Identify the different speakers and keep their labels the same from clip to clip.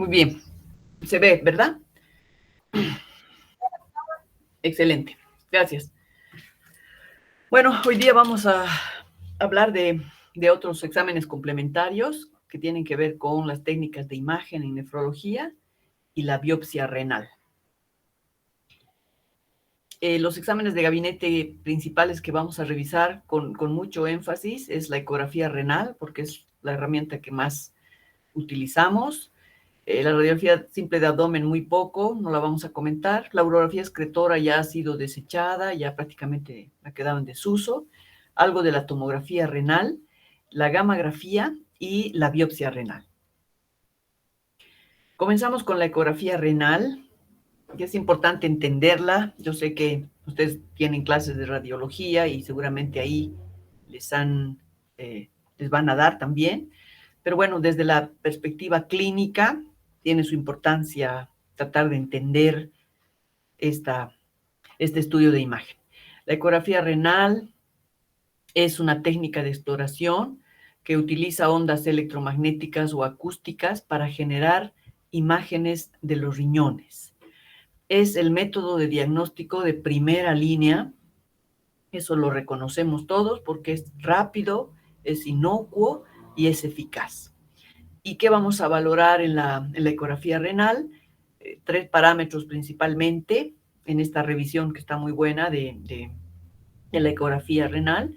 Speaker 1: Muy bien. Se ve, ¿verdad? Excelente. Gracias. Bueno, hoy día vamos a hablar de otros exámenes complementarios que tienen que ver con las técnicas de imagen en nefrología y la biopsia renal. Los exámenes de gabinete principales que vamos a revisar con mucho énfasis es la ecografía renal, porque es la herramienta que más utilizamos. La radiografía simple de abdomen muy poco, no la vamos a comentar. La urografía excretora ya ha sido desechada, ya prácticamente ha quedado en desuso. Algo de la tomografía renal, la gammagrafía y la biopsia renal. Comenzamos con la ecografía renal, que es importante entenderla. Yo sé que ustedes tienen clases de radiología y seguramente ahí les van a dar también. Pero bueno, desde la perspectiva clínica, tiene su importancia tratar de entender este estudio de imagen. La ecografía renal es una técnica de exploración que utiliza ondas electromagnéticas o acústicas para generar imágenes de los riñones. Es el método de diagnóstico de primera línea. Eso lo reconocemos todos porque es rápido, es inocuo y es eficaz. ¿Y qué vamos a valorar en la ecografía renal? 3 parámetros principalmente en esta revisión que está muy buena de la ecografía renal.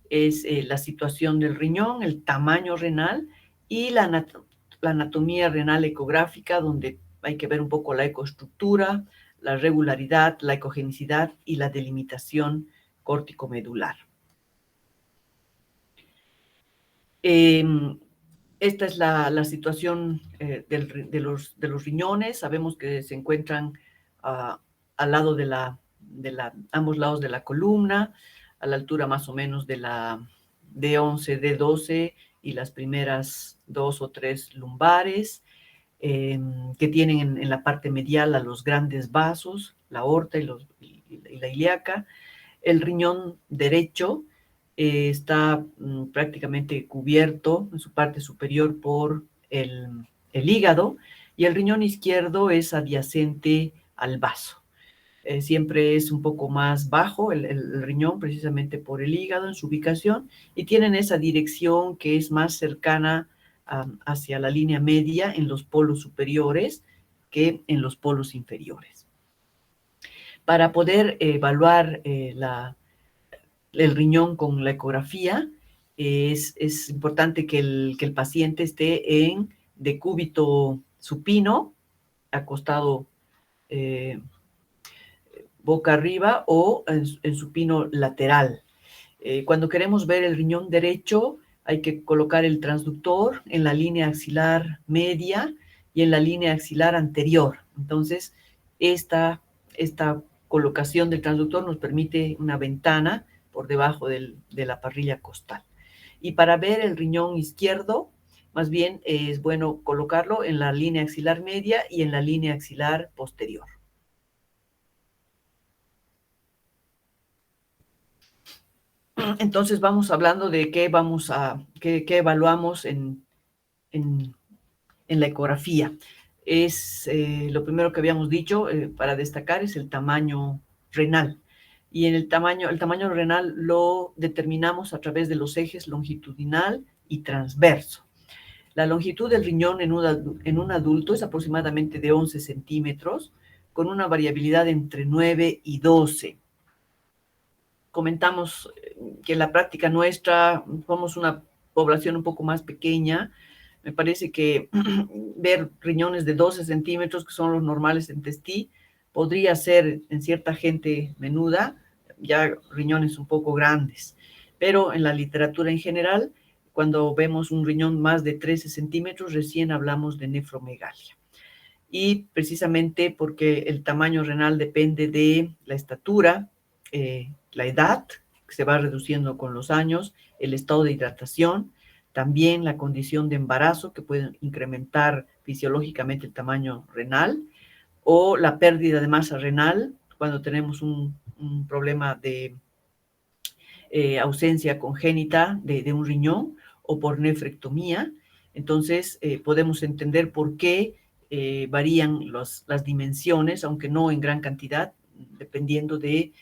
Speaker 1: Es la situación del riñón, el tamaño renal y la anatomía renal ecográfica, donde hay que ver un poco la ecoestructura, la regularidad, la ecogenicidad y la delimitación córtico-medular. Esta es la situación de los riñones. Sabemos que se encuentran al lado ambos lados de la columna, a la altura más o menos de la D11, D12 y las primeras 2 o 3 lumbares, que tienen en la parte medial a los grandes vasos, la aorta y la ilíaca. El riñón derecho está prácticamente cubierto en su parte superior por el hígado, y el riñón izquierdo es adyacente al vaso. Siempre es un poco más bajo el riñón, precisamente por el hígado en su ubicación, y tienen esa dirección que es más cercana hacia la línea media en los polos superiores que en los polos inferiores. Para poder evaluar el riñón con la ecografía, es importante que el paciente esté en decúbito supino, acostado boca arriba, o en supino lateral. Cuando queremos ver el riñón derecho, hay que colocar el transductor en la línea axilar media y en la línea axilar anterior. Entonces, esta colocación del transductor nos permite una ventana por debajo de la parrilla costal. Y para ver el riñón izquierdo, más bien es bueno colocarlo en la línea axilar media y en la línea axilar posterior. Entonces vamos hablando de qué evaluamos en la ecografía. Es lo primero que habíamos dicho para destacar es el tamaño renal. Y en el tamaño renal lo determinamos a través de los ejes longitudinal y transverso. La longitud del riñón en un adulto es aproximadamente de 11 centímetros, con una variabilidad entre 9 y 12. Comentamos que en la práctica nuestra somos una población un poco más pequeña. Me parece que ver riñones de 12 centímetros, que son los normales en Testí, podría ser en cierta gente menuda, ya riñones un poco grandes. Pero en la literatura en general, cuando vemos un riñón más de 13 centímetros, recién hablamos de nefromegalia. Y precisamente porque el tamaño renal depende de la estatura, la edad, que se va reduciendo con los años, el estado de hidratación, también la condición de embarazo, que puede incrementar fisiológicamente el tamaño renal, o la pérdida de masa renal, cuando tenemos un problema de ausencia congénita de un riñón, o por nefrectomía. Entonces, podemos entender por qué varían las dimensiones, aunque no en gran cantidad, dependiendo del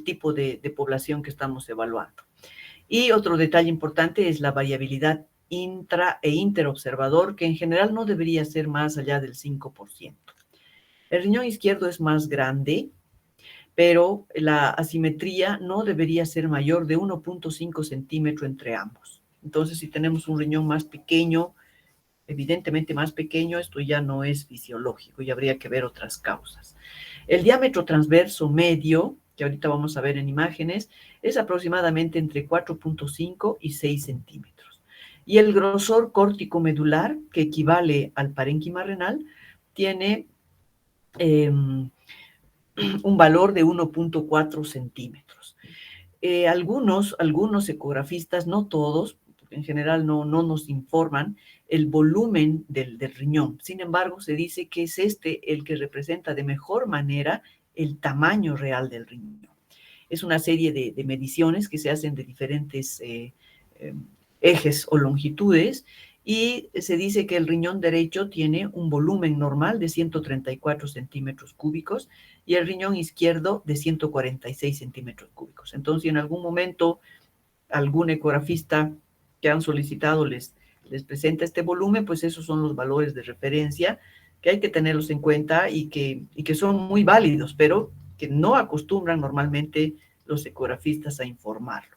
Speaker 1: tipo de población que estamos evaluando. Y otro detalle importante es la variabilidad intra e interobservador, que en general no debería ser más allá del 5%. El riñón izquierdo es más grande, pero la asimetría no debería ser mayor de 1.5 centímetros entre ambos. Entonces, si tenemos un riñón más pequeño, evidentemente más pequeño, esto ya no es fisiológico y habría que ver otras causas. El diámetro transverso medio, que ahorita vamos a ver en imágenes, es aproximadamente entre 4.5 y 6 centímetros. Y el grosor córtico medular, que equivale al parénquima renal, tiene un valor de 1.4 centímetros. Algunos ecografistas, no todos, en general no nos informan el volumen del riñón. Sin embargo, se dice que es el que representa de mejor manera el tamaño real del riñón. Es una serie de mediciones que se hacen de diferentes ejes o longitudes, y se dice que el riñón derecho tiene un volumen normal de 134 centímetros cúbicos y el riñón izquierdo de 146 centímetros cúbicos. Entonces, si en algún momento algún ecografista que han solicitado les presenta este volumen, pues esos son los valores de referencia que hay que tenerlos en cuenta y que son muy válidos, pero que no acostumbran normalmente los ecografistas a informarlo.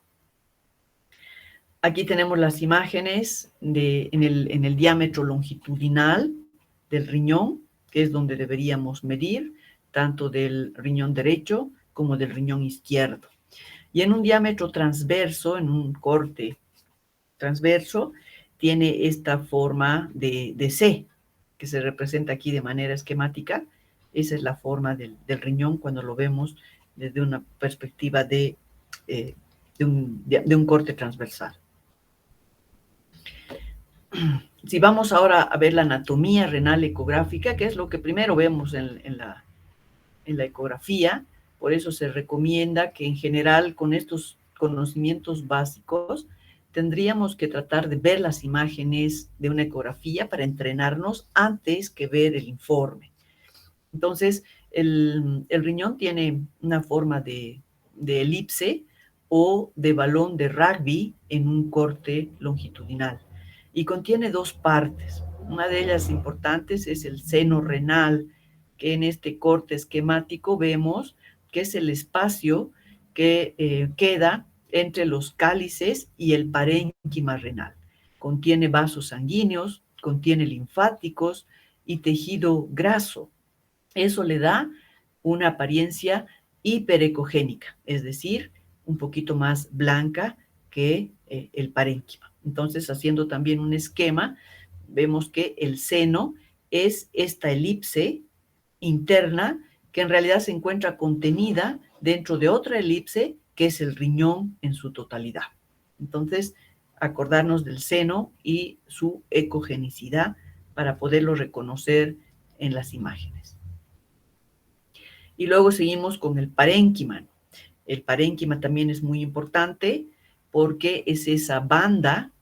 Speaker 1: Aquí tenemos las imágenes en el diámetro longitudinal del riñón, que es donde deberíamos medir, tanto del riñón derecho como del riñón izquierdo. Y en un diámetro transverso, en un corte transverso, tiene esta forma de C, que se representa aquí de manera esquemática. Esa es la forma del riñón cuando lo vemos desde una perspectiva de un corte transversal. Si vamos ahora a ver la anatomía renal ecográfica, que es lo que primero vemos en la ecografía, por eso se recomienda que en general con estos conocimientos básicos tendríamos que tratar de ver las imágenes de una ecografía para entrenarnos antes que ver el informe. Entonces, el riñón tiene una forma de elipse o de balón de rugby en un corte longitudinal y contiene dos partes. Una de ellas importantes es el seno renal, que en este corte esquemático vemos que es el espacio que queda entre los cálices y el parénquima renal. Contiene vasos sanguíneos, contiene linfáticos y tejido graso. Eso le da una apariencia hiperecogénica, es decir, un poquito más blanca que el parénquima. Entonces, haciendo también un esquema, vemos que el seno es esta elipse interna que en realidad se encuentra contenida dentro de otra elipse que es el riñón en su totalidad. Entonces, acordarnos del seno y su ecogenicidad para poderlo reconocer en las imágenes. Y luego seguimos con el parénquima. El parénquima también es muy importante porque es esa banda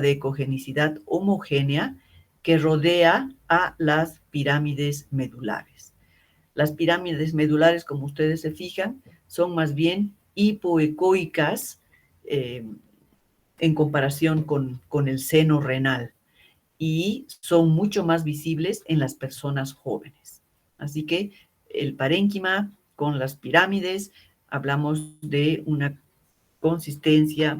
Speaker 1: de ecogenicidad homogénea que rodea a las pirámides medulares. Las pirámides medulares, como ustedes se fijan, son más bien hipoecoicas en comparación con el seno renal y son mucho más visibles en las personas jóvenes. Así que el parénquima con las pirámides, hablamos de una consistencia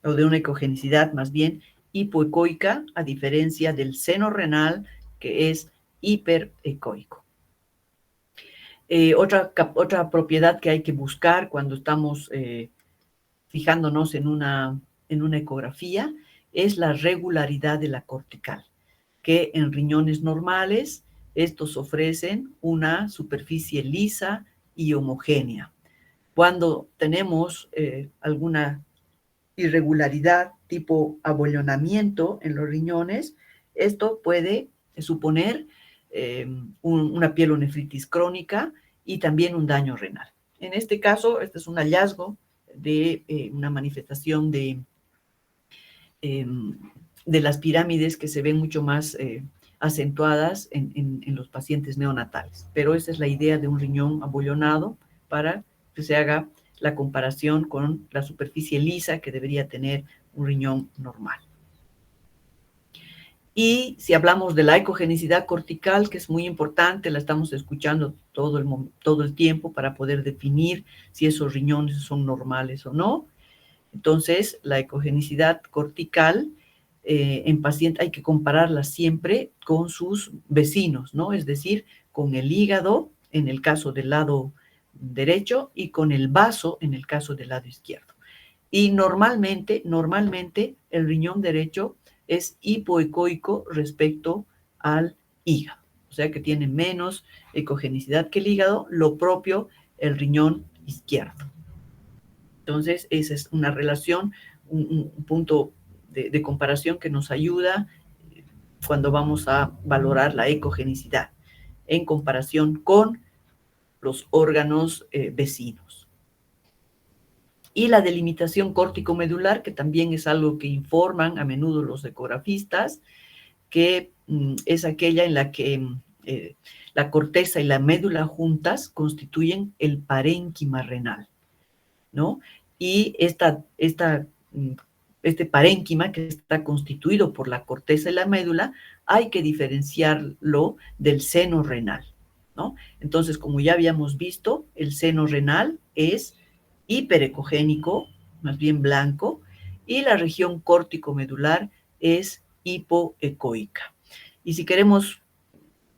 Speaker 1: o de una ecogenicidad más bien hipoecoica, a diferencia del seno renal, que es hiperecoico. Otra propiedad que hay que buscar cuando estamos fijándonos en una ecografía es la regularidad de la cortical, que en riñones normales estos ofrecen una superficie lisa y homogénea. Cuando tenemos alguna irregularidad tipo abollonamiento en los riñones, esto puede suponer una pielonefritis crónica y también un daño renal. En este caso, este es un hallazgo de una manifestación de las pirámides que se ven mucho más acentuadas en los pacientes neonatales. Pero esa es la idea de un riñón abullonado para que se haga la comparación con la superficie lisa que debería tener un riñón normal. Y si hablamos de la ecogenicidad cortical, que es muy importante, la estamos escuchando todo el tiempo para poder definir si esos riñones son normales o no. Entonces, la ecogenicidad cortical en paciente hay que compararla siempre con sus vecinos, ¿no? Es decir, con el hígado en el caso del lado derecho y con el vaso en el caso del lado izquierdo. Y normalmente el riñón derecho es hipoecoico respecto al hígado, o sea que tiene menos ecogenicidad que el hígado, lo propio el riñón izquierdo. Entonces, esa es una relación, un punto de comparación que nos ayuda cuando vamos a valorar la ecogenicidad en comparación con los órganos vecinos. Y la delimitación córtico-medular, que también es algo que informan a menudo los ecografistas, que es aquella en la que la corteza y la médula juntas constituyen el parénquima renal, ¿no? Y este parénquima que está constituido por la corteza y la médula, hay que diferenciarlo del seno renal, ¿no? Entonces, como ya habíamos visto, el seno renal es hiperecogénico, más bien blanco, y la región córtico-medular es hipoecoica. Y si queremos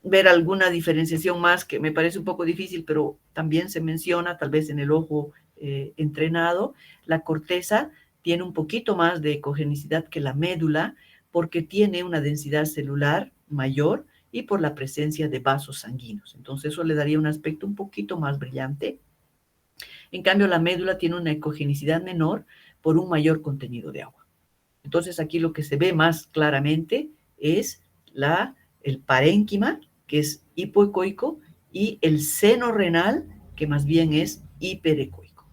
Speaker 1: ver alguna diferenciación más, que me parece un poco difícil, pero también se menciona, tal vez en el ojo entrenado, la corteza tiene un poquito más de ecogenicidad que la médula, porque tiene una densidad celular mayor y por la presencia de vasos sanguíneos. Entonces eso le daría un aspecto un poquito más brillante. En cambio, la médula tiene una ecogenicidad menor por un mayor contenido de agua. Entonces aquí lo que se ve más claramente es el parénquima, que es hipoecoico, y el seno renal, que más bien es hiperecoico.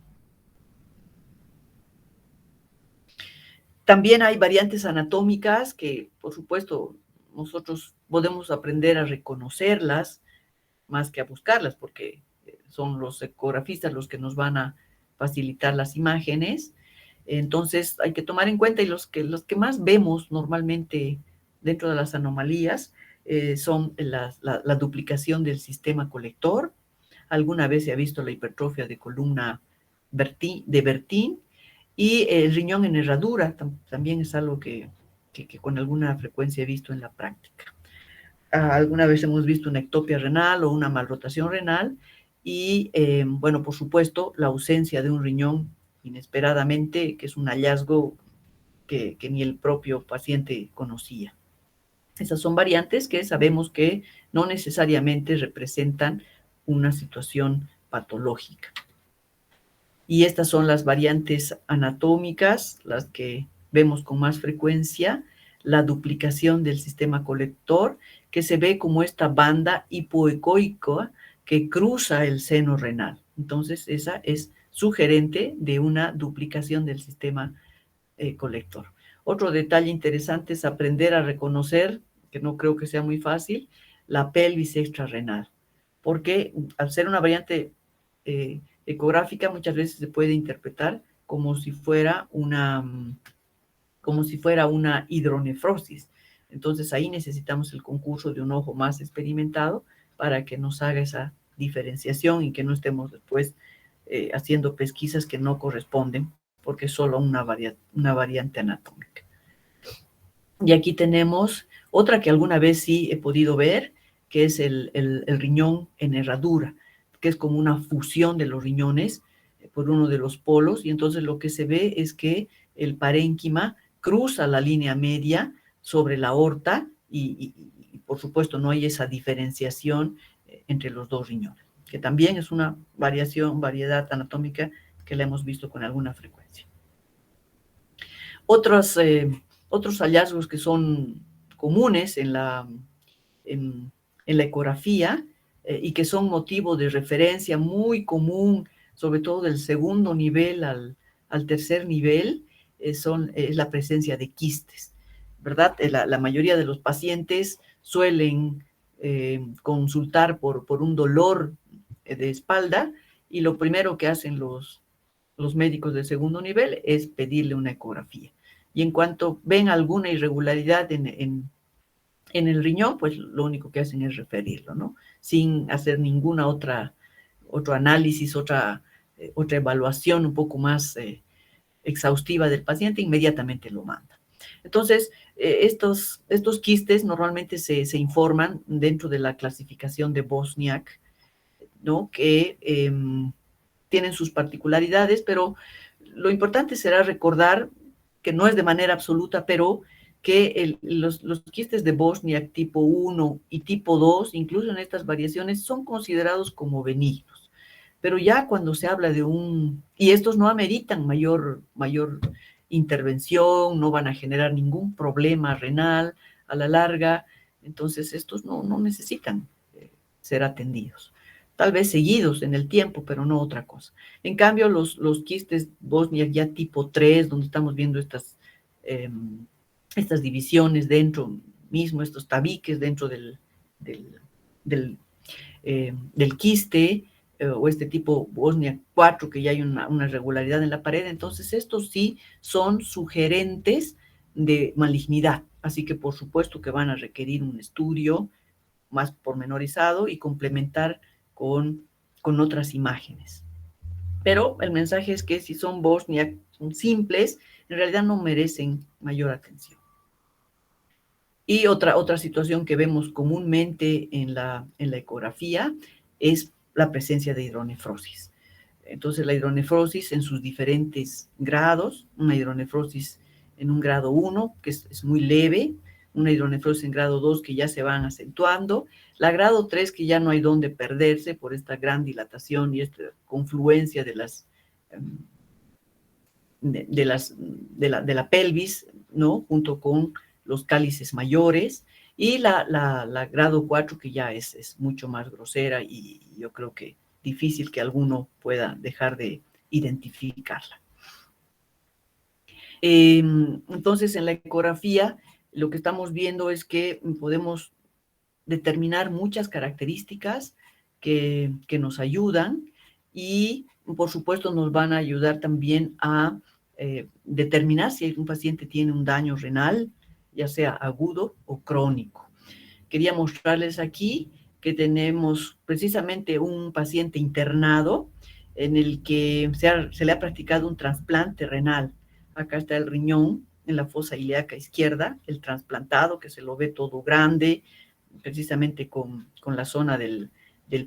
Speaker 1: También hay variantes anatómicas que, por supuesto, nosotros podemos aprender a reconocerlas más que a buscarlas, porque son los ecografistas los que nos van a facilitar las imágenes. Entonces hay que tomar en cuenta, y los que más vemos normalmente dentro de las anomalías son la duplicación del sistema colector. Alguna vez se ha visto la hipertrofia de columna de Bertin, y el riñón en herradura también es algo que con alguna frecuencia he visto en la práctica. Alguna vez hemos visto una ectopia renal o una malrotación renal, y bueno, por supuesto, la ausencia de un riñón inesperadamente, que es un hallazgo que ni el propio paciente conocía. Esas son variantes que sabemos que no necesariamente representan una situación patológica. Y estas son las variantes anatómicas, las que vemos con más frecuencia: la duplicación del sistema colector, que se ve como esta banda hipoecoica que cruza el seno renal. Entonces, esa es sugerente de una duplicación del sistema colector. Otro detalle interesante es aprender a reconocer, que no creo que sea muy fácil, la pelvis extrarrenal, porque al ser una variante ecográfica muchas veces se puede interpretar como si fuera una hidronefrosis. Entonces ahí necesitamos el concurso de un ojo más experimentado para que nos haga esa diferenciación y que no estemos después haciendo pesquisas que no corresponden, porque es solo una variante anatómica. Y aquí tenemos otra que alguna vez sí he podido ver, que es el riñón en herradura, que es como una fusión de los riñones por uno de los polos, y entonces lo que se ve es que el parénquima cruza la línea media sobre la aorta y por supuesto no hay esa diferenciación entre los dos riñones, que también es una variedad anatómica que la hemos visto con alguna frecuencia. Otros hallazgos que son comunes en la ecografía y que son motivo de referencia muy común, sobre todo del segundo nivel al tercer nivel, es la presencia de quistes. ¿verdad? La mayoría de los pacientes suelen consultar por un dolor de espalda y lo primero que hacen los médicos de segundo nivel es pedirle una ecografía. Y en cuanto ven alguna irregularidad en el riñón, pues lo único que hacen es referirlo, ¿no? Sin hacer ninguna otro análisis, otra evaluación un poco más exhaustiva del paciente, inmediatamente lo manda. Entonces, estos quistes normalmente se informan dentro de la clasificación de Bosniak, ¿no? Que tienen sus particularidades, pero lo importante será recordar que no es de manera absoluta, pero que los quistes de Bosniak tipo 1 y tipo 2, incluso en estas variaciones, son considerados como benignos. Pero ya cuando se habla de y estos no ameritan mayor intervención, no van a generar ningún problema renal a la larga, entonces estos no necesitan ser atendidos. Tal vez seguidos en el tiempo, pero no otra cosa. En cambio, los quistes Bosniak ya tipo 3, donde estamos viendo estas divisiones dentro mismo, estos tabiques dentro del quiste, o este tipo Bosniak 4, que ya hay una regularidad en la pared, entonces estos sí son sugerentes de malignidad. Así que por supuesto que van a requerir un estudio más pormenorizado y complementar con otras imágenes. Pero el mensaje es que si son Bosniak, son simples, en realidad no merecen mayor atención. Y otra situación que vemos comúnmente en la ecografía es la presencia de hidronefrosis. Entonces, la hidronefrosis en sus diferentes grados, una hidronefrosis en un grado 1, que es muy leve, una hidronefrosis en grado 2 que ya se van acentuando, la grado 3 que ya no hay dónde perderse por esta gran dilatación y esta confluencia de la pelvis, ¿no? Junto con los cálices mayores, y la grado 4 que ya es mucho más grosera y yo creo que difícil que alguno pueda dejar de identificarla. Entonces, en la ecografía, lo que estamos viendo es que podemos determinar muchas características que nos ayudan y, por supuesto, nos van a ayudar también a determinar si un paciente tiene un daño renal, ya sea agudo o crónico. Quería mostrarles aquí que tenemos precisamente un paciente internado en el que se le ha practicado un trasplante renal. Acá está el riñón en la fosa ilíaca izquierda, el trasplantado, que se lo ve todo grande, precisamente con la zona del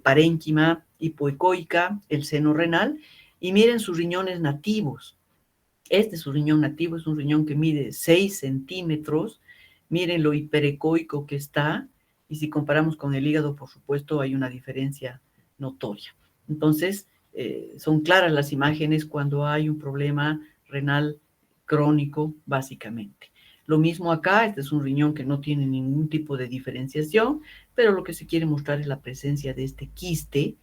Speaker 1: parénquima hipoecoica, el seno renal, y miren sus riñones nativos. Este es su riñón nativo, es un riñón que mide 6 centímetros, miren lo hiperecoico que está, y si comparamos con el hígado, por supuesto, hay una diferencia notoria. Entonces, son claras las imágenes cuando hay un problema renal crónico, básicamente. Lo mismo acá, este es un riñón que no tiene ningún tipo de diferenciación, pero lo que se quiere mostrar es la presencia de este quiste,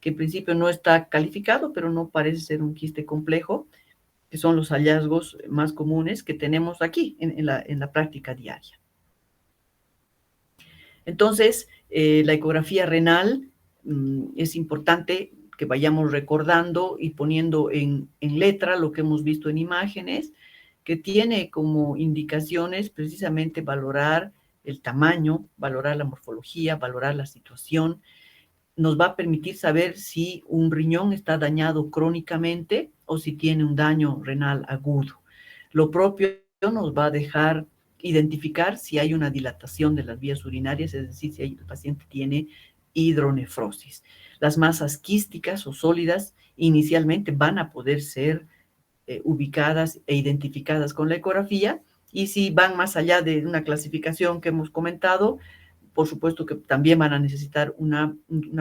Speaker 1: que en principio no está calificado, pero no parece ser un quiste complejo, que son los hallazgos más comunes que tenemos aquí en la práctica diaria. Entonces, la ecografía renal es importante que vayamos recordando y poniendo en letra lo que hemos visto en imágenes, que tiene como indicaciones precisamente valorar el tamaño, valorar la morfología, valorar la situación. Nos va a permitir saber si un riñón está dañado crónicamente o si tiene un daño renal agudo. Lo propio nos va a dejar identificar si hay una dilatación de las vías urinarias, es decir, si el paciente tiene hidronefrosis. Las masas quísticas o sólidas inicialmente van a poder ser ubicadas e identificadas con la ecografía, y si van más allá de una clasificación que hemos comentado, por supuesto que también van a necesitar una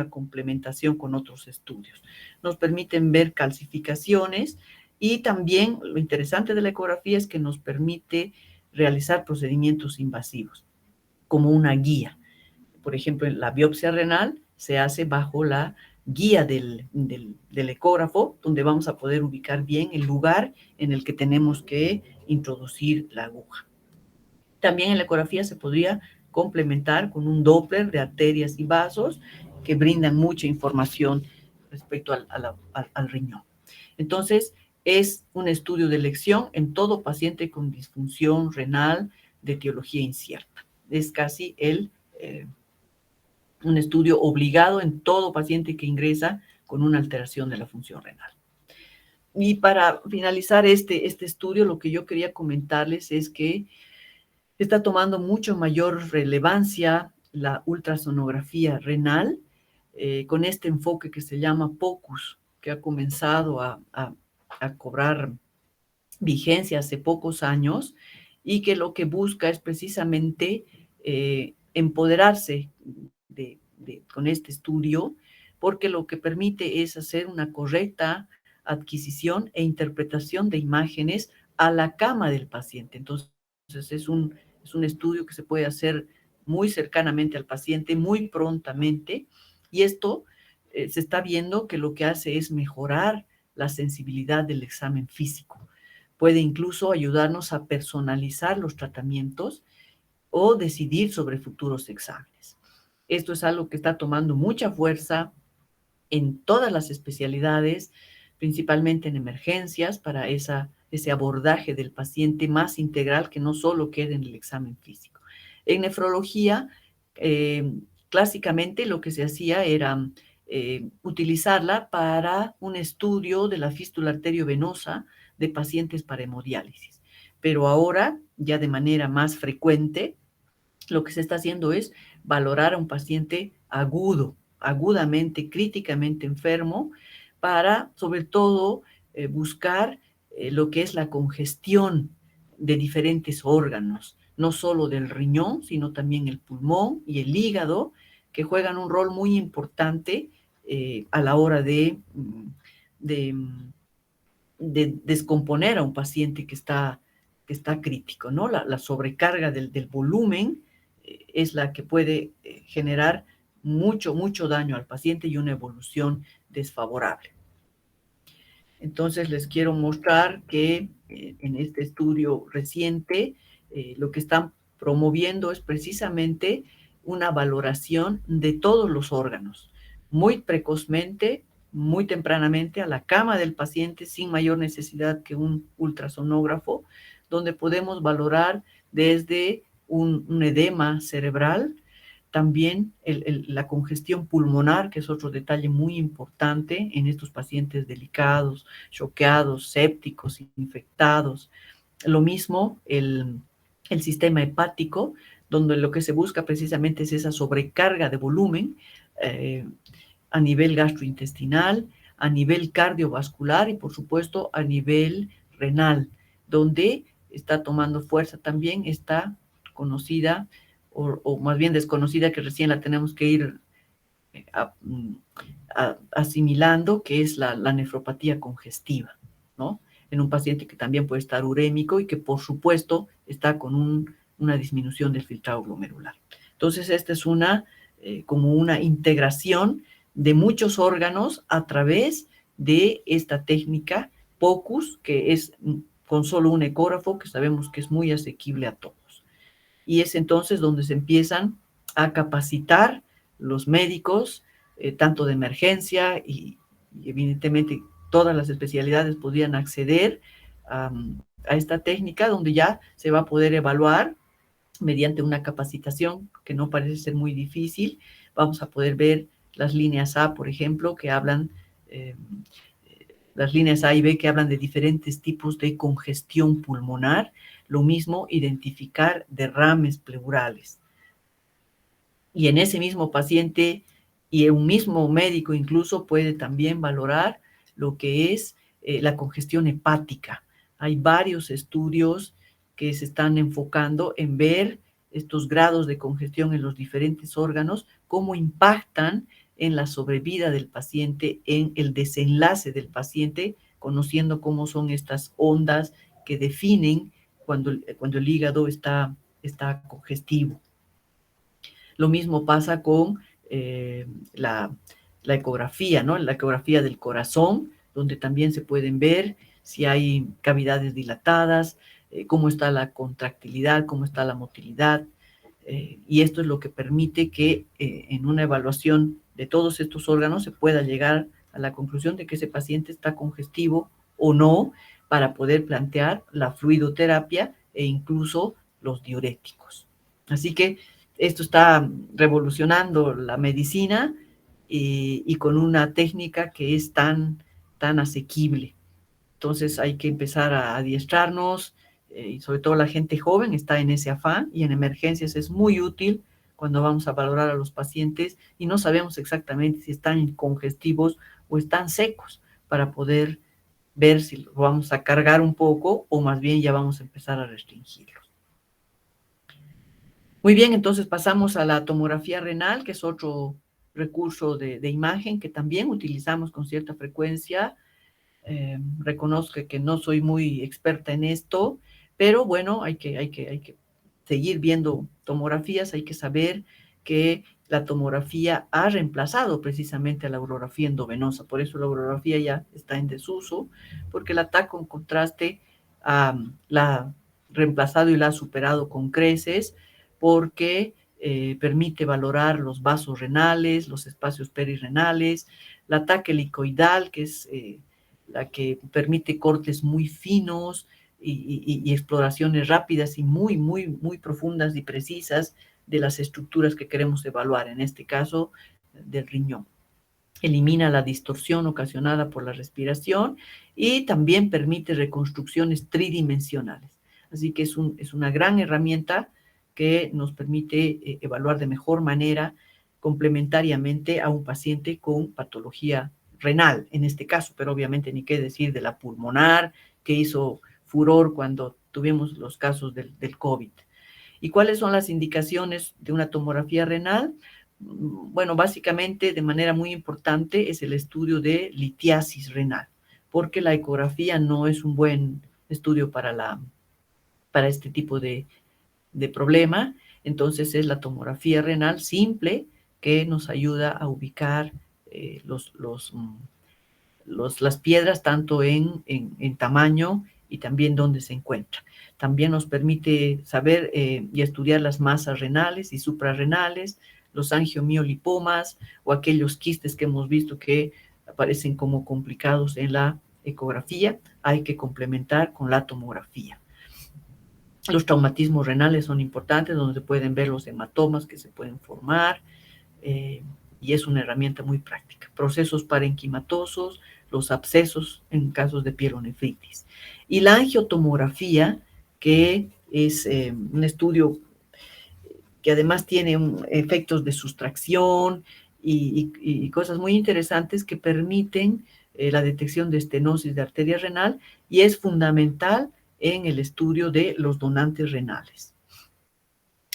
Speaker 1: complementación con otros estudios. Nos permiten ver calcificaciones y también lo interesante de la ecografía es que nos permite realizar procedimientos invasivos como una guía. Por ejemplo, la biopsia renal se hace bajo la guía del ecógrafo, donde vamos a poder ubicar bien el lugar en el que tenemos que introducir la aguja. También en la ecografía se podría complementar con un Doppler de arterias y vasos que brindan mucha información respecto al riñón. Entonces, es un estudio de elección en todo paciente con disfunción renal de etiología incierta. Es casi un estudio obligado en todo paciente que ingresa con una alteración de la función renal. Y para finalizar este estudio, lo que yo quería comentarles es que está tomando mucho mayor relevancia la ultrasonografía renal con este enfoque que se llama POCUS, que ha comenzado a cobrar vigencia hace pocos años y que lo que busca es precisamente empoderarse con este estudio, porque lo que permite es hacer una correcta adquisición e interpretación de imágenes a la cama del paciente. Entonces, es un estudio que se puede hacer muy cercanamente al paciente, muy prontamente, y esto se está viendo que lo que hace es mejorar la sensibilidad del examen físico. Puede incluso ayudarnos a personalizar los tratamientos o decidir sobre futuros exámenes. Esto es algo que está tomando mucha fuerza en todas las especialidades, principalmente en emergencias, para ese abordaje del paciente más integral que no solo quede en el examen físico. En nefrología, clásicamente lo que se hacía era utilizarla para un estudio de la fístula arteriovenosa de pacientes para hemodiálisis. Pero ahora, ya de manera más frecuente, lo que se está haciendo es valorar a un paciente agudamente, críticamente enfermo, para, sobre todo, buscar lo que es la congestión de diferentes órganos, no solo del riñón, sino también el pulmón y el hígado, que juegan un rol muy importante a la hora de, de descomponer a un paciente que está crítico, ¿no? La sobrecarga del volumen es la que puede generar mucho daño al paciente y una evolución desfavorable. Entonces, les quiero mostrar que en este estudio reciente, lo que están promoviendo es precisamente una valoración de todos los órganos, muy precozmente, muy tempranamente, a la cama del paciente, sin mayor necesidad que un ultrasonógrafo, donde podemos valorar desde un edema cerebral, también la congestión pulmonar, que es otro detalle muy importante en estos pacientes delicados, choqueados, sépticos, infectados. Lo mismo el sistema hepático, donde lo que se busca precisamente es esa sobrecarga de volumen a nivel gastrointestinal, a nivel cardiovascular y, por supuesto, a nivel renal, donde está tomando fuerza también esta conocida o más bien desconocida, que recién la tenemos que ir asimilando, que es la nefropatía congestiva, ¿no? En un paciente que también puede estar urémico y que, por supuesto, está con una disminución del filtrado glomerular. Entonces, esta es como una integración de muchos órganos a través de esta técnica POCUS, que es con solo un ecógrafo, que sabemos que es muy asequible a todos. Y es entonces donde se empiezan a capacitar los médicos, tanto de emergencia y evidentemente todas las especialidades podrían acceder a esta técnica, donde ya se va a poder evaluar mediante una capacitación que no parece ser muy difícil. Vamos a poder ver las líneas A, por ejemplo, que hablan, las líneas A y B que hablan de diferentes tipos de congestión pulmonar. Lo mismo, identificar derrames pleurales. Y en ese mismo paciente y un mismo médico incluso puede también valorar lo que es la congestión hepática. Hay varios estudios que se están enfocando en ver estos grados de congestión en los diferentes órganos, cómo impactan en la sobrevida del paciente, en el desenlace del paciente, conociendo cómo son estas ondas que definen cuando el hígado está congestivo. Lo mismo pasa con la ecografía, ¿no? La ecografía del corazón, donde también se pueden ver si hay cavidades dilatadas, cómo está la contractilidad, cómo está la motilidad, y esto es lo que permite que en una evaluación de todos estos órganos se pueda llegar a la conclusión de que ese paciente está congestivo o no, para poder plantear la fluidoterapia e incluso los diuréticos. Así que esto está revolucionando la medicina y con una técnica que es tan asequible. Entonces hay que empezar a adiestrarnos, y sobre todo la gente joven está en ese afán, y en emergencias es muy útil cuando vamos a valorar a los pacientes y no sabemos exactamente si están congestivos o están secos, para poder ver si lo vamos a cargar un poco o más bien ya vamos a empezar a restringirlos. Muy bien, entonces pasamos a la tomografía renal, que es otro recurso de imagen que también utilizamos con cierta frecuencia. Reconozco que no soy muy experta en esto, pero bueno, hay que seguir viendo tomografías, hay que saber que la tomografía ha reemplazado precisamente a la urografía endovenosa, por eso la urografía ya está en desuso, porque la TAC con contraste la ha reemplazado y la ha superado con creces, porque permite valorar los vasos renales, los espacios perirrenales, la TAC helicoidal, que es la que permite cortes muy finos y exploraciones rápidas y muy profundas y precisas de las estructuras que queremos evaluar, en este caso del riñón. Elimina la distorsión ocasionada por la respiración y también permite reconstrucciones tridimensionales. Así que es una gran herramienta que nos permite evaluar de mejor manera complementariamente a un paciente con patología renal, en este caso, pero obviamente ni qué decir de la pulmonar, que hizo furor cuando tuvimos los casos del COVID. ¿Y cuáles son las indicaciones de una tomografía renal? Bueno, básicamente, de manera muy importante, es el estudio de litiasis renal, porque la ecografía no es un buen estudio para este tipo de problema. Entonces es la tomografía renal simple que nos ayuda a ubicar las piedras tanto en tamaño y también dónde se encuentran. También nos permite saber y estudiar las masas renales y suprarrenales, los angiomiolipomas o aquellos quistes que hemos visto que aparecen como complicados en la ecografía. Hay que complementar con la tomografía. Los traumatismos renales son importantes, donde se pueden ver los hematomas que se pueden formar, y es una herramienta muy práctica. Procesos parenquimatosos, los abscesos en casos de pielonefritis. Y la angiotomografía, que es un estudio que además tiene efectos de sustracción y cosas muy interesantes que permiten la detección de estenosis de arteria renal, y es fundamental en el estudio de los donantes renales.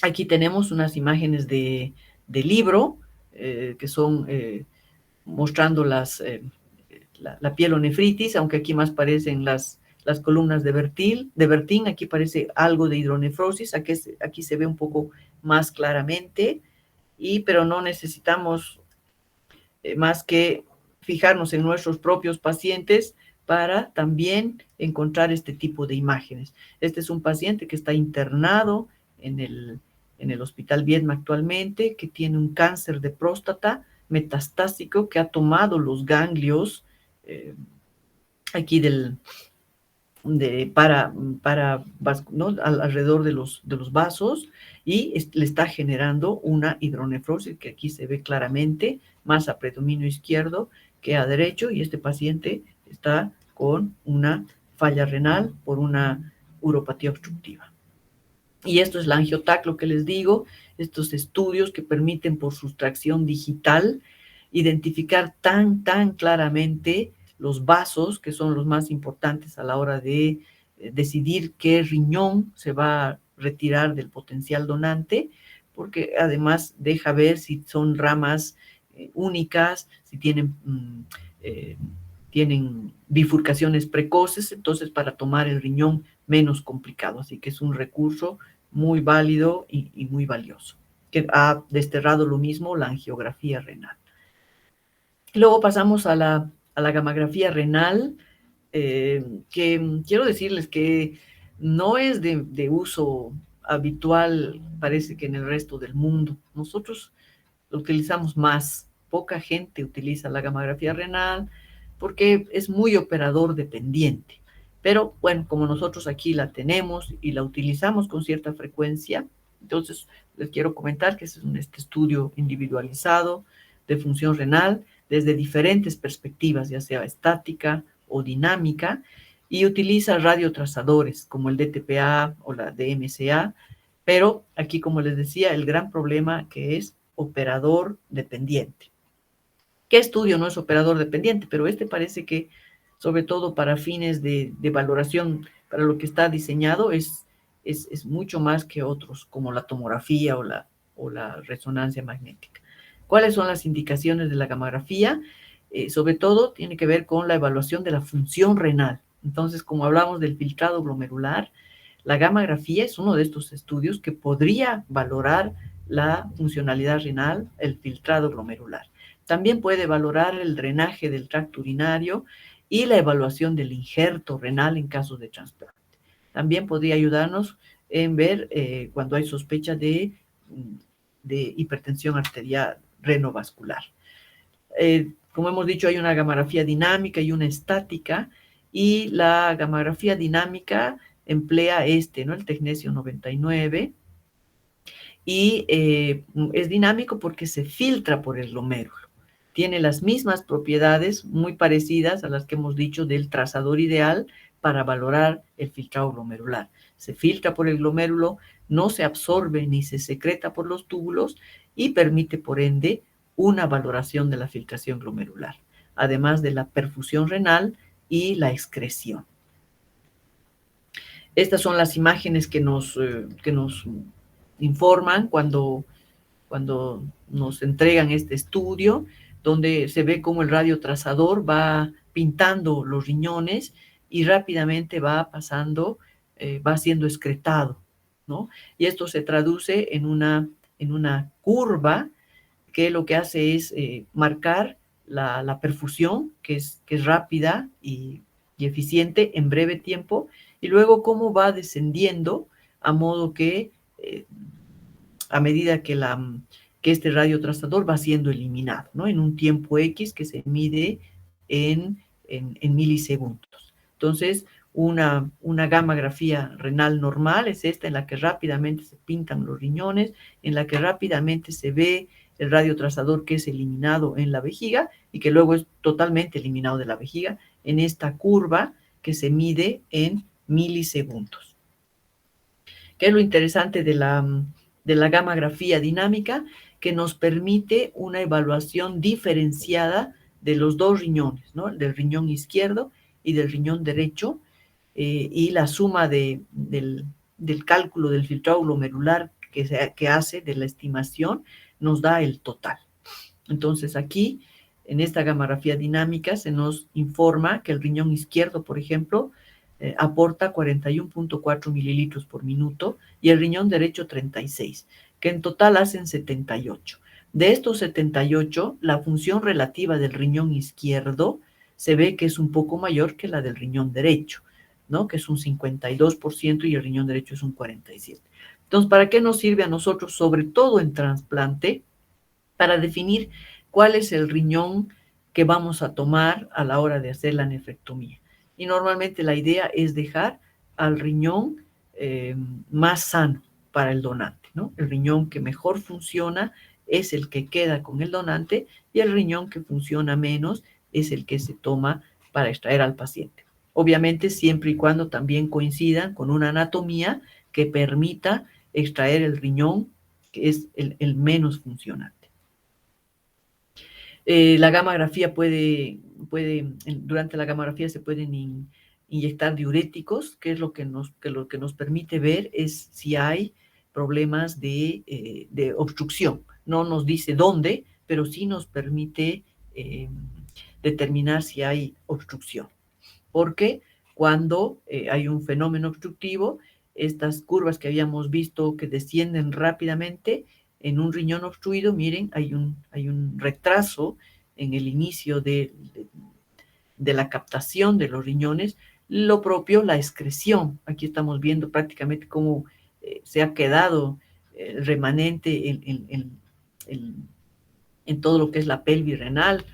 Speaker 1: Aquí tenemos unas imágenes de libro que son mostrando la pielonefritis, aunque aquí más parecen las columnas de Bertin, aquí parece algo de hidronefrosis, aquí se ve un poco más claramente, pero no necesitamos más que fijarnos en nuestros propios pacientes para también encontrar este tipo de imágenes. Este es un paciente que está internado en el Hospital Viedma actualmente, que tiene un cáncer de próstata metastásico que ha tomado los ganglios aquí ¿no? alrededor de los vasos, y le está generando una hidronefrosis que aquí se ve claramente, más a predominio izquierdo que a derecho, y este paciente está con una falla renal por una uropatía obstructiva. Y esto es la angiotac, lo que les digo, estos estudios que permiten por sustracción digital identificar tan claramente los vasos, que son los más importantes a la hora de decidir qué riñón se va a retirar del potencial donante, porque además deja ver si son ramas únicas, si tienen bifurcaciones precoces, entonces para tomar el riñón menos complicado. Así que es un recurso muy válido y muy valioso, que ha desterrado lo mismo la angiografía renal. Luego pasamos a la gammagrafía renal, que quiero decirles que no es de uso habitual, parece que en el resto del mundo. Nosotros lo utilizamos más. Poca gente utiliza la gamografía renal porque es muy operador dependiente. Pero bueno, como nosotros aquí la tenemos y la utilizamos con cierta frecuencia, entonces les quiero comentar que es este estudio individualizado de función renal desde diferentes perspectivas, ya sea estática o dinámica, y utiliza radiotrazadores como el DTPA o la DMCA, pero aquí, como les decía, el gran problema que es operador dependiente. ¿Qué estudio no es operador dependiente? Pero este parece que, sobre todo para fines de valoración, para lo que está diseñado, es mucho más que otros, como la tomografía o la resonancia magnética. ¿Cuáles son las indicaciones de la gamografía? Sobre todo tiene que ver con la evaluación de la función renal. Entonces, como hablamos del filtrado glomerular, la gamografía es uno de estos estudios que podría valorar la funcionalidad renal, el filtrado glomerular. También puede valorar el drenaje del tracto urinario y la evaluación del injerto renal en caso de trasplante. También podría ayudarnos en ver cuando hay sospecha de hipertensión arterial renovascular. Como hemos dicho, hay una gamografía dinámica y una estática, y la gamografía dinámica emplea ¿no? El tecnesio 99, y es dinámico porque se filtra por el glomérulo. Tiene las mismas propiedades muy parecidas a las que hemos dicho del trazador ideal para valorar el filtrado glomerular. Se filtra por el glomérulo, no se absorbe ni se secreta por los túbulos y permite, por ende, una valoración de la filtración glomerular, además de la perfusión renal y la excreción. Estas son las imágenes que nos informan cuando nos entregan este estudio, donde se ve cómo el radiotrazador va pintando los riñones y rápidamente va pasando, va siendo excretado, ¿no? Y esto se traduce en una curva que lo que hace es marcar la perfusión, que es rápida y eficiente en breve tiempo, y luego cómo va descendiendo, a modo que a medida que este radiotrazador va siendo eliminado, ¿no? En un tiempo X que se mide en milisegundos. Entonces, una gamografía renal normal es esta, en la que rápidamente se pintan los riñones, en la que rápidamente se ve el radiotrazador que es eliminado en la vejiga y que luego es totalmente eliminado de la vejiga en esta curva que se mide en milisegundos. ¿Qué es lo interesante de la gamografía dinámica? Que nos permite una evaluación diferenciada de los dos riñones, ¿no? Del riñón izquierdo y del riñón derecho, y la suma del cálculo del filtrado glomerular que hace de la estimación nos da el total. Entonces aquí, en esta gamografía dinámica, se nos informa que el riñón izquierdo, por ejemplo, aporta 41.4 mililitros por minuto y el riñón derecho 36, que en total hacen 78. De estos 78, la función relativa del riñón izquierdo se ve que es un poco mayor que la del riñón derecho, ¿no? Que es un 52% y el riñón derecho es un 47%. Entonces, ¿para qué nos sirve a nosotros, sobre todo en trasplante? Para definir cuál es el riñón que vamos a tomar a la hora de hacer la nefrectomía. Y normalmente la idea es dejar al riñón más sano para el donante, ¿no? El riñón que mejor funciona es el que queda con el donante, y el riñón que funciona menos es el que se toma para extraer al paciente. Obviamente siempre y cuando también coincidan con una anatomía que permita extraer el riñón que es el menos funcionante. La gamografía durante la gamografía se pueden inyectar diuréticos, que es lo que nos permite ver es si hay problemas de obstrucción. No nos dice dónde, pero sí nos permite determinar si hay obstrucción. Porque cuando hay un fenómeno obstructivo, estas curvas que habíamos visto que descienden rápidamente en un riñón obstruido, miren, hay un retraso en el inicio de la captación de los riñones, Lo propio, la excreción. Aquí estamos viendo prácticamente cómo se ha quedado el remanente en todo lo que es la pelvis renal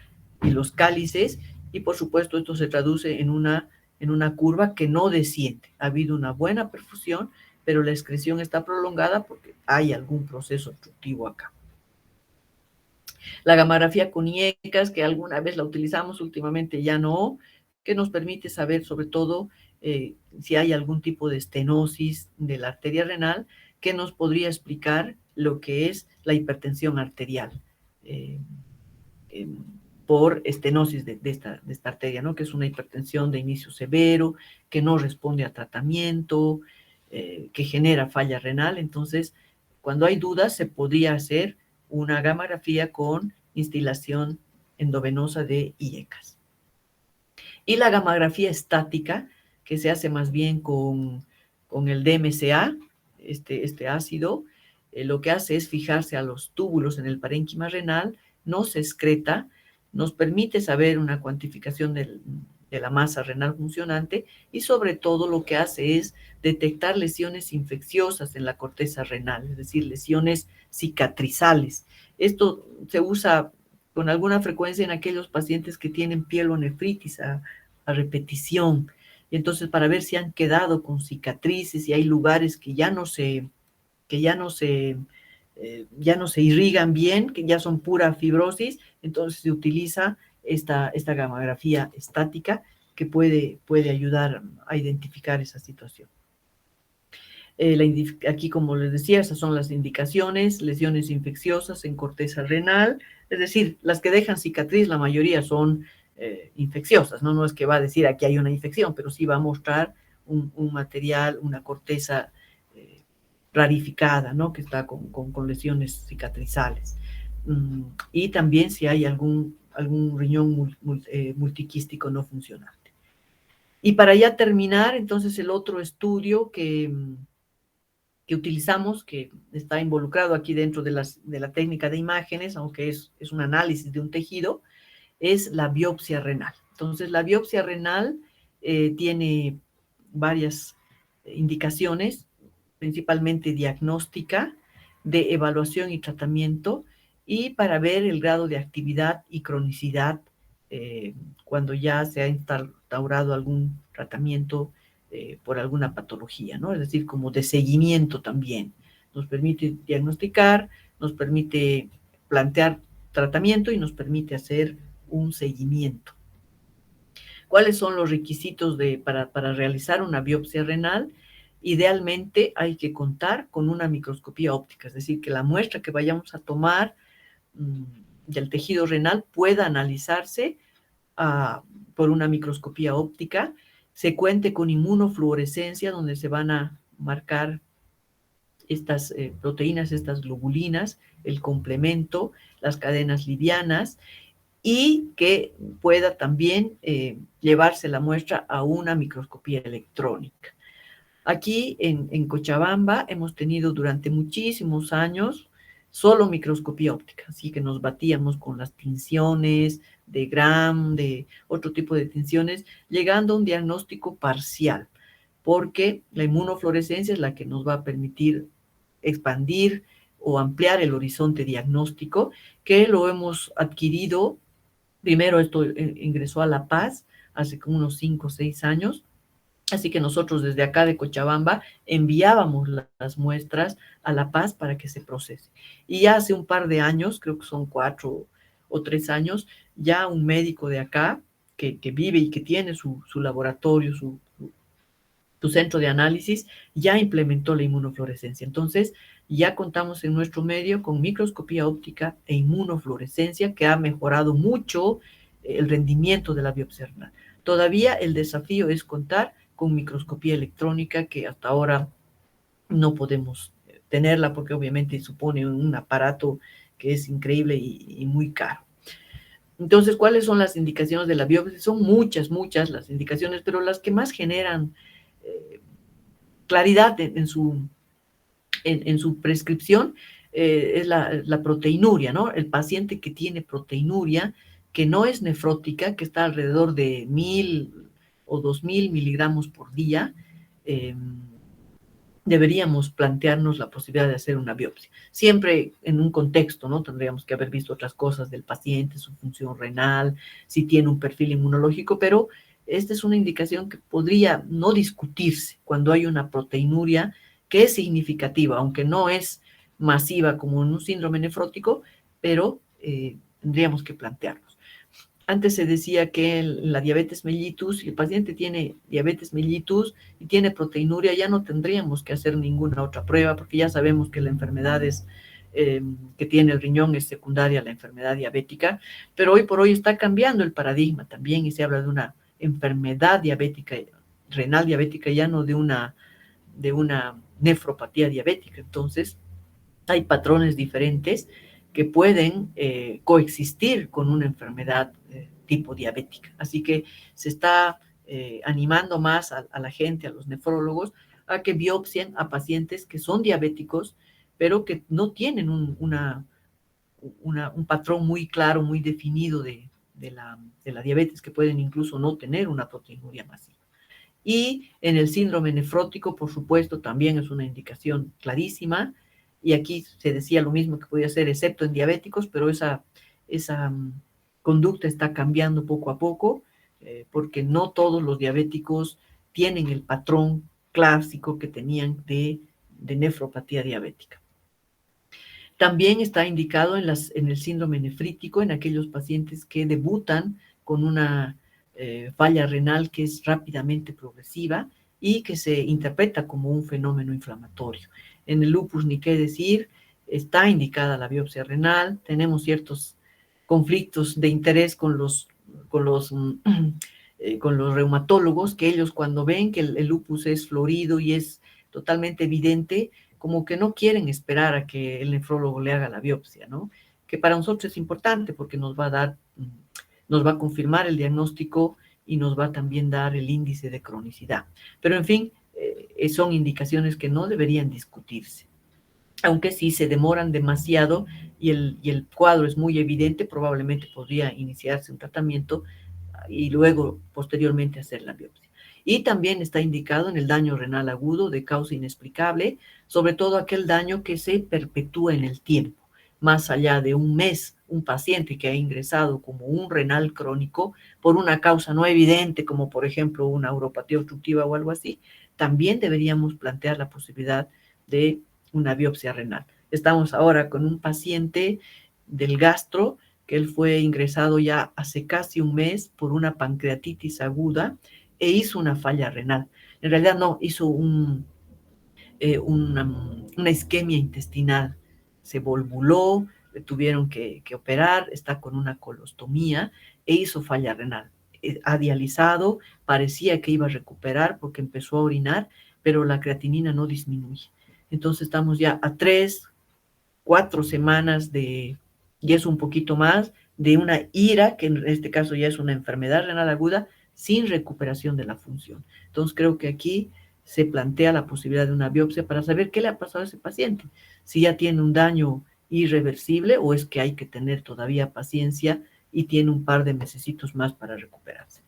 Speaker 1: y los cálices, y por supuesto esto se traduce en una curva que no desciende. Ha habido una buena perfusión, pero la excreción está prolongada porque hay algún proceso obstructivo acá. La gamografía con IECAS, que alguna vez la utilizamos, últimamente ya no, que nos permite saber sobre todo si hay algún tipo de estenosis de la arteria renal, que nos podría explicar lo que es la hipertensión arterial por estenosis de esta arteria, ¿no? Que es una hipertensión de inicio severo, que no responde a tratamiento, que genera falla renal. Entonces, cuando hay dudas, se podría hacer una gamografía con instilación endovenosa de IECAS. Y la gamografía estática, que se hace más bien con el DMCA, este ácido, lo que hace es fijarse a los túbulos en el parénquima renal, no se excreta, nos permite saber una cuantificación de la masa renal funcionante y sobre todo lo que hace es detectar lesiones infecciosas en la corteza renal, es decir, lesiones cicatrizales. Esto se usa con alguna frecuencia en aquellos pacientes que tienen pielonefritis a repetición. Y entonces para ver si han quedado con cicatrices y hay lugares que ya no se irrigan bien, que ya son pura fibrosis, entonces se utiliza esta gamografía estática que puede ayudar a identificar esa situación. Aquí, como les decía, esas son las indicaciones: lesiones infecciosas en corteza renal, es decir, las que dejan cicatriz, la mayoría son infecciosas, ¿no? No es que va a decir aquí hay una infección, pero sí va a mostrar un material, una corteza rarificada, ¿no? Que está con lesiones cicatrizales. Y también si hay algún riñón multiquístico no funcionante. Y para ya terminar, entonces, el otro estudio que utilizamos, que está involucrado aquí dentro de la técnica de imágenes, aunque es un análisis de un tejido, es la biopsia renal. Entonces, la biopsia renal tiene varias indicaciones, principalmente diagnóstica, de evaluación y tratamiento, y para ver el grado de actividad y cronicidad cuando ya se ha instaurado algún tratamiento por alguna patología, ¿no? Es decir, como de seguimiento también. Nos permite diagnosticar, nos permite plantear tratamiento y nos permite hacer un seguimiento. ¿Cuáles son los requisitos para realizar una biopsia renal? Idealmente hay que contar con una microscopía óptica, es decir, que la muestra que vayamos a tomar del tejido renal pueda analizarse por una microscopía óptica, se cuente con inmunofluorescencia, donde se van a marcar estas proteínas, estas globulinas, el complemento, las cadenas livianas, y que pueda también llevarse la muestra a una microscopía electrónica. Aquí en Cochabamba hemos tenido durante muchísimos años solo microscopía óptica, así que nos batíamos con las tinciones de Gram, de otro tipo de tinciones, llegando a un diagnóstico parcial, porque la inmunofluorescencia es la que nos va a permitir expandir o ampliar el horizonte diagnóstico, que lo hemos adquirido. Primero esto ingresó a La Paz hace como unos 5 o 6 años, así que nosotros desde acá de Cochabamba enviábamos las muestras a La Paz para que se procese. Y ya hace un par de años, creo que son 4 o 3 años, ya un médico de acá que vive y que tiene su laboratorio, su centro de análisis, ya implementó la inmunofluorescencia. Entonces, ya contamos en nuestro medio con microscopía óptica e inmunofluorescencia, que ha mejorado mucho el rendimiento de la biopsia renal. Todavía el desafío es contar con microscopía electrónica, que hasta ahora no podemos tenerla porque obviamente supone un aparato que es increíble y muy caro. Entonces, ¿cuáles son las indicaciones de la biopsia? Son muchas las indicaciones, pero las que más generan claridad en su prescripción es la proteinuria, ¿no? El paciente que tiene proteinuria, que no es nefrótica, que está alrededor de 1000 o 2.000 miligramos por día, deberíamos plantearnos la posibilidad de hacer una biopsia. Siempre en un contexto, ¿no? Tendríamos que haber visto otras cosas del paciente, su función renal, si tiene un perfil inmunológico, pero esta es una indicación que podría no discutirse cuando hay una proteinuria que es significativa, aunque no es masiva como en un síndrome nefrótico, pero tendríamos que plantearnos. Antes se decía que la diabetes mellitus, si el paciente tiene diabetes mellitus y tiene proteinuria, ya no tendríamos que hacer ninguna otra prueba, porque ya sabemos que la enfermedad que tiene el riñón es secundaria a la enfermedad diabética, pero hoy por hoy está cambiando el paradigma también y se habla de una enfermedad diabética, renal diabética, ya no de una nefropatía diabética. Entonces, hay patrones diferentes que pueden coexistir con una enfermedad tipo diabética. Así que se está animando más a la gente, a los nefrólogos, a que biopsien a pacientes que son diabéticos, pero que no tienen un patrón muy claro, muy definido de la diabetes, que pueden incluso no tener una proteinuria masiva. Y en el síndrome nefrótico, por supuesto, también es una indicación clarísima. Y aquí se decía lo mismo que podía ser, excepto en diabéticos, pero esa conducta está cambiando poco a poco, porque no todos los diabéticos tienen el patrón clásico que tenían de nefropatía diabética. También está indicado en el síndrome nefrítico, en aquellos pacientes que debutan con una falla renal que es rápidamente progresiva y que se interpreta como un fenómeno inflamatorio. En el lupus, ni qué decir, está indicada la biopsia renal, tenemos ciertos conflictos de interés con los reumatólogos, que ellos cuando ven que el lupus es florido y es totalmente evidente, como que no quieren esperar a que el nefrólogo le haga la biopsia, ¿no? Que para nosotros es importante porque nos va a confirmar el diagnóstico y nos va a también dar el índice de cronicidad. Pero en fin, son indicaciones que no deberían discutirse. Aunque si se demoran demasiado y el cuadro es muy evidente, probablemente podría iniciarse un tratamiento y luego posteriormente hacer la biopsia. Y también está indicado en el daño renal agudo de causa inexplicable, sobre todo aquel daño que se perpetúa en el tiempo. Más allá de un mes, un paciente que ha ingresado como un renal crónico por una causa no evidente, como por ejemplo una uropatía obstructiva o algo así, también deberíamos plantear la posibilidad de una biopsia renal. Estamos ahora con un paciente del gastro que él fue ingresado ya hace casi un mes por una pancreatitis aguda e hizo una falla renal. En realidad no, hizo una isquemia intestinal. Se volvuló, le tuvieron que operar, está con una colostomía e hizo falla renal. Ha dializado, parecía que iba a recuperar porque empezó a orinar, pero la creatinina no disminuye. Entonces estamos ya a 3-4 semanas y es un poquito más, de una IRA, que en este caso ya es una enfermedad renal aguda, sin recuperación de la función. Entonces creo que aquí se plantea la posibilidad de una biopsia para saber qué le ha pasado a ese paciente, si ya tiene un daño irreversible o es que hay que tener todavía paciencia y tiene un par de mesecitos más para recuperarse.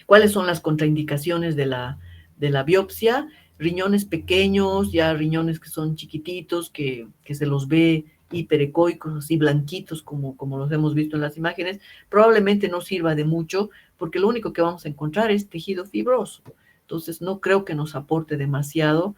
Speaker 1: ¿Cuáles son las contraindicaciones de la biopsia? Riñones pequeños, ya riñones que son chiquititos, que se los ve hiperecoicos, así blanquitos como los hemos visto en las imágenes, probablemente no sirva de mucho porque lo único que vamos a encontrar es tejido fibroso. Entonces no creo que nos aporte demasiado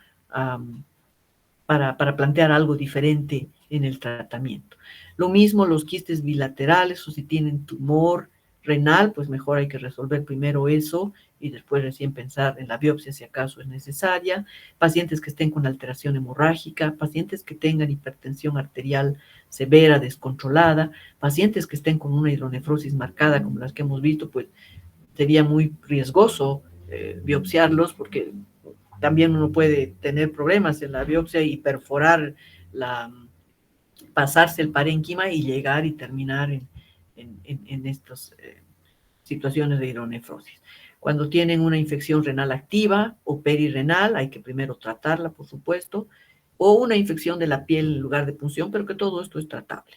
Speaker 1: para plantear algo diferente en el tratamiento. Lo mismo los quistes bilaterales o si tienen tumor renal, pues mejor hay que resolver primero eso y después recién pensar en la biopsia si acaso es necesaria. Pacientes que estén con alteración hemorrágica, pacientes que tengan hipertensión arterial severa, descontrolada, pacientes que estén con una hidronefrosis marcada como las que hemos visto, pues sería muy riesgoso biopsiarlos porque también uno puede tener problemas en la biopsia y perforar pasarse el parénquima y llegar y terminar en estas situaciones de hidronefrosis. Cuando tienen una infección renal activa o perirrenal, hay que primero tratarla, por supuesto, o una infección de la piel en lugar de punción, pero que todo esto es tratable.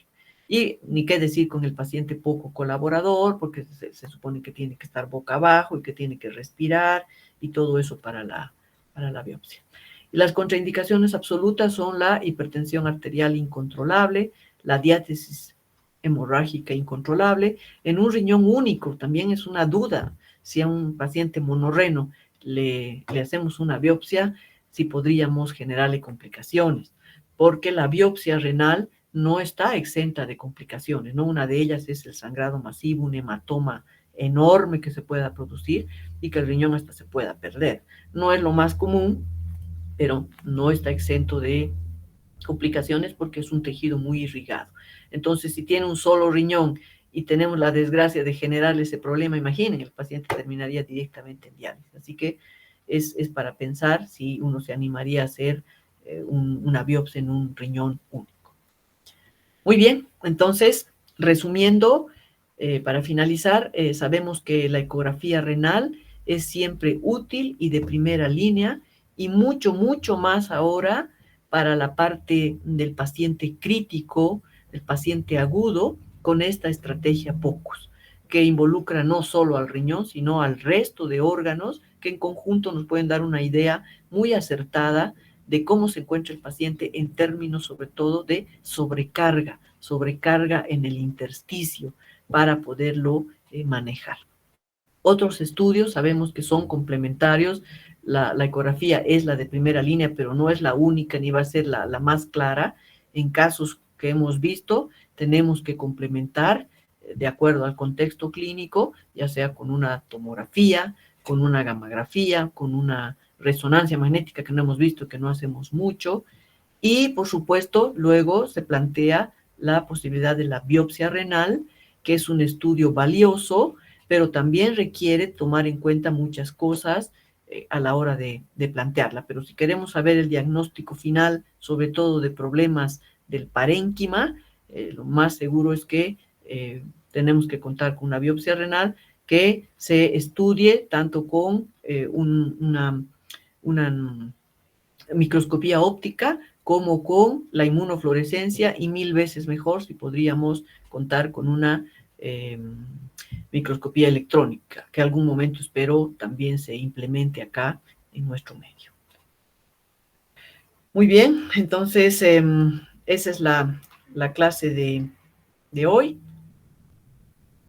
Speaker 1: Y ni qué decir con el paciente poco colaborador, porque se supone que tiene que estar boca abajo y que tiene que respirar y todo eso para la biopsia. Y las contraindicaciones absolutas son la hipertensión arterial incontrolable, la diátesis hemorrágica incontrolable, en un riñón único. También es una duda si a un paciente monorreno le hacemos una biopsia, si podríamos generarle complicaciones, porque la biopsia renal no está exenta de complicaciones, ¿no? Una de ellas es el sangrado masivo, un hematoma enorme que se pueda producir y que el riñón hasta se pueda perder. No es lo más común, pero no está exento de complicaciones porque es un tejido muy irrigado. Entonces, si tiene un solo riñón y tenemos la desgracia de generarle ese problema, imaginen, el paciente terminaría directamente en diálisis. Así que es para pensar si uno se animaría a hacer una biopsia en un riñón único. Muy bien, entonces, resumiendo, para finalizar, sabemos que la ecografía renal es siempre útil y de primera línea y mucho, mucho más ahora para la parte del paciente crítico, del paciente agudo, con esta estrategia POCUS, que involucra no solo al riñón, sino al resto de órganos que en conjunto nos pueden dar una idea muy acertada de cómo se encuentra el paciente en términos sobre todo de sobrecarga en el intersticio para poderlo manejar. Otros estudios sabemos que son complementarios. La ecografía es la de primera línea, pero no es la única ni va a ser la más clara. En casos que hemos visto, tenemos que complementar de acuerdo al contexto clínico, ya sea con una tomografía, con una gammagrafía, con una resonancia magnética que no hemos visto, que no hacemos mucho. Y, por supuesto, luego se plantea la posibilidad de la biopsia renal, que es un estudio valioso, pero también requiere tomar en cuenta muchas cosas a la hora de plantearla. Pero si queremos saber el diagnóstico final, sobre todo de problemas del parénquima, lo más seguro es que tenemos que contar con una biopsia renal que se estudie tanto con una microscopía óptica como con la inmunofluorescencia y 1000 veces mejor si podríamos contar con una microscopía electrónica, que algún momento espero también se implemente acá en nuestro medio. Muy bien, entonces esa es la clase de hoy.